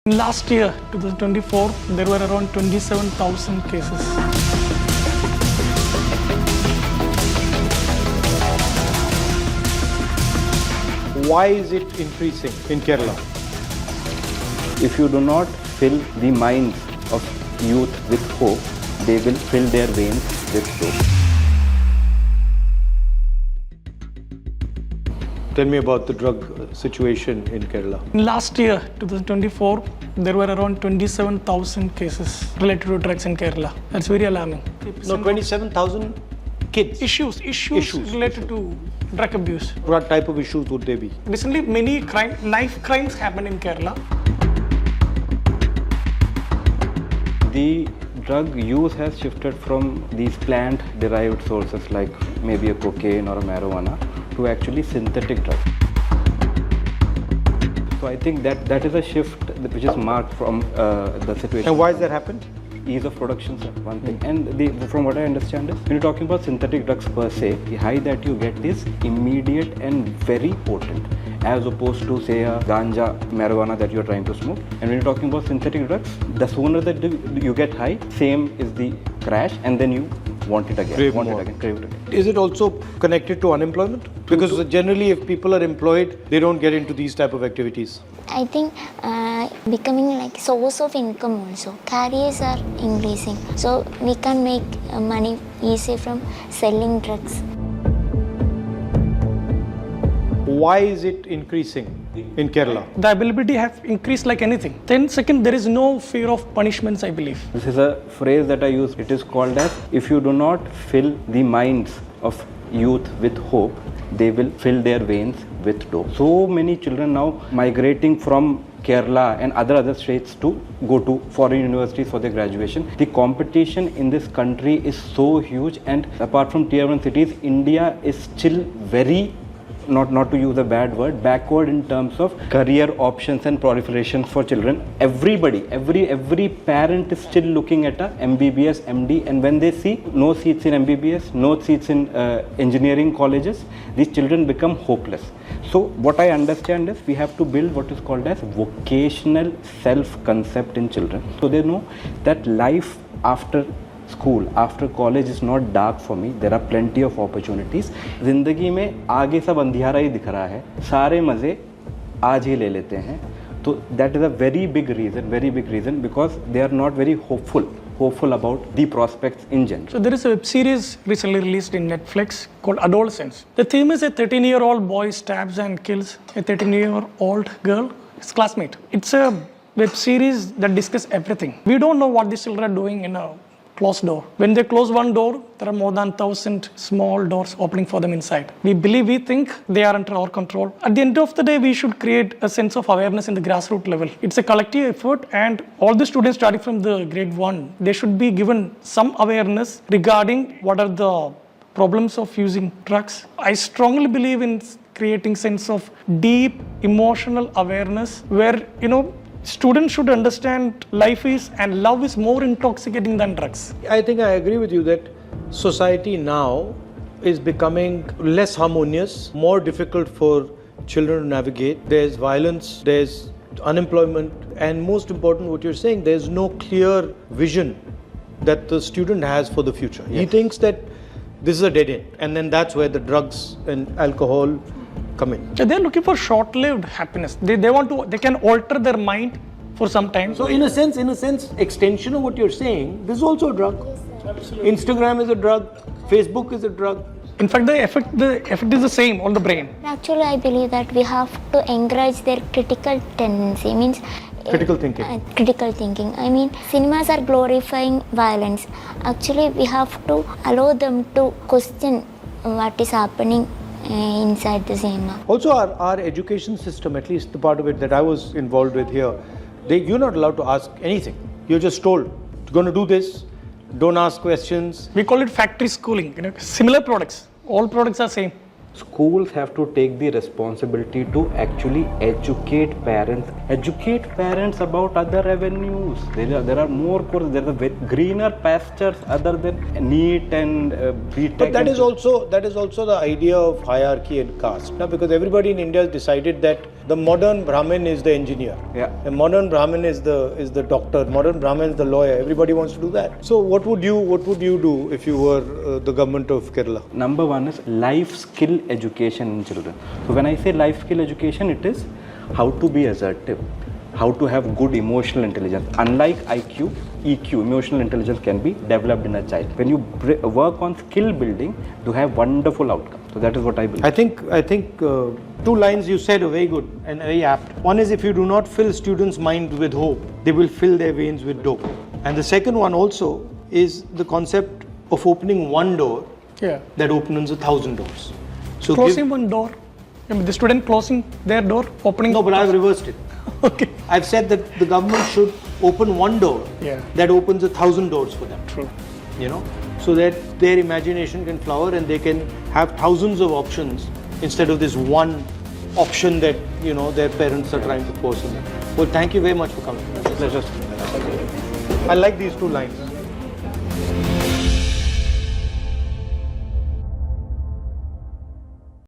Last year, 2024, there were around 27,000 cases. Why is it increasing in Kerala? If you do not fill the minds of youth with hope, they will fill their veins with dope. Tell me about the drug situation in Kerala. Last year, 2024, there were around 27,000 cases related to drugs in Kerala. That's very alarming. No, 27,000 kids. Issues related to drug abuse. What type of issues would they be? Recently, many knife crimes happened in Kerala. The drug use has shifted from these plant-derived sources like maybe a cocaine or a marijuana to actually synthetic drugs. So I think that is a shift which is marked from the situation. And why has that happened? Ease of production, sir, one thing. And from what I understand is, when you're talking about synthetic drugs per se, the high that you get is immediate and very potent, as opposed to say a ganja, marijuana that you're trying to smoke. And when you're talking about synthetic drugs, the sooner that you get high, same is the crash, and then you want it again, Crave it again. Is it also connected to unemployment? Because generally if people are employed, they don't get into these type of activities. I think becoming like source of income also. Careers are increasing. So we can make money easy from selling drugs. Why is it increasing in Kerala? The availability have increased like anything. Then second, there is no fear of punishments, I believe. This is a phrase that I use. It is called as, if you do not fill the minds of youth with hope, they will fill their veins with dope. So many children now migrating from Kerala and other states to go to foreign universities for their graduation. The competition in this country is so huge, and apart from tier 1 cities, India is still very, not to use a bad word, backward in terms of career options and proliferation for children. Everybody, every parent is still looking at a MBBS, MD, and when they see no seats in MBBS, no seats in engineering colleges, these children become hopeless. So what I understand is we have to build what is called as vocational self-concept in children. So they know that life after school, after college is not dark for me. There are plenty of opportunities. जिंदगी में आगे सब अंधियारा ही दिख रहा है. सारे मजे आज ही ले लेते हैं. So that is a very big reason because they are not very hopeful about the prospects in general. So there is a web series recently released in Netflix called Adolescence. The theme is a 13-year-old boy stabs and kills a 13-year-old girl, his classmate. It's a web series that discusses everything. We don't know what these children are doing in a closed door. When they close one door, there are more than 1,000 small doors opening for them inside. We think they are under our control. At the end of the day, we should create a sense of awareness in the grassroots level. It's a collective effort, and all the students starting from the grade 1, they should be given some awareness regarding what are the problems of using drugs. I strongly believe in creating sense of deep emotional awareness where, students should understand life is and love is more intoxicating than drugs. I think I agree with you that society now is becoming less harmonious, more difficult for children to navigate. There's violence, there's unemployment, and most important, what you're saying, there's no clear vision that the student has for the future. Yes. He thinks that this is a dead end, and then that's where the drugs and alcohol come in. They're looking for short-lived happiness. They can alter their mind for some time. So in a sense, extension of what you're saying, this is also a drug. Yes, Instagram is a drug. Facebook is a drug. In fact, the effect is the same on the brain. Actually, I believe that we have to encourage their critical tendency. Means Critical thinking. Critical thinking. I mean, cinemas are glorifying violence. Actually, we have to allow them to question what is happening inside the cinema. Also, our education system, at least the part of it that I was involved with here, you're not allowed to ask anything. You're just told, you're going to do this, don't ask questions. We call it factory schooling. Similar products. All products are same. Schools have to take the responsibility to actually educate parents about other avenues. There are more courses, there are greener pastures other than NEET and BTech. But that is also the idea of hierarchy and caste. Now, because everybody in India has decided that The modern Brahmin is the engineer. Yeah. The modern Brahmin is the doctor. Modern Brahmin is the lawyer. Everybody wants to do that. So what would you do if you were the government of Kerala? Number one is life skill education in children. So when I say life skill education, it is how to be assertive, how to have good emotional intelligence. Unlike IQ, EQ, emotional intelligence can be developed in a child. When you work on skill building, you have wonderful outcomes. So that is what I believe. I think two lines you said are very good and very apt. One is, if you do not fill students' mind with hope, they will fill their veins with dope. And the second one also is the concept of opening one door that opens 1,000 doors. So Closing one door. I mean, the student closing their door, opening. No, but I've reversed it. Okay. I've said that the government should open one door that opens 1,000 doors for them. True. You know, so that their imagination can flower and they can have thousands of options instead of this one option that, you know, their parents are trying to force on them. Well, thank you very much for coming. Pleasure. I like these two lines.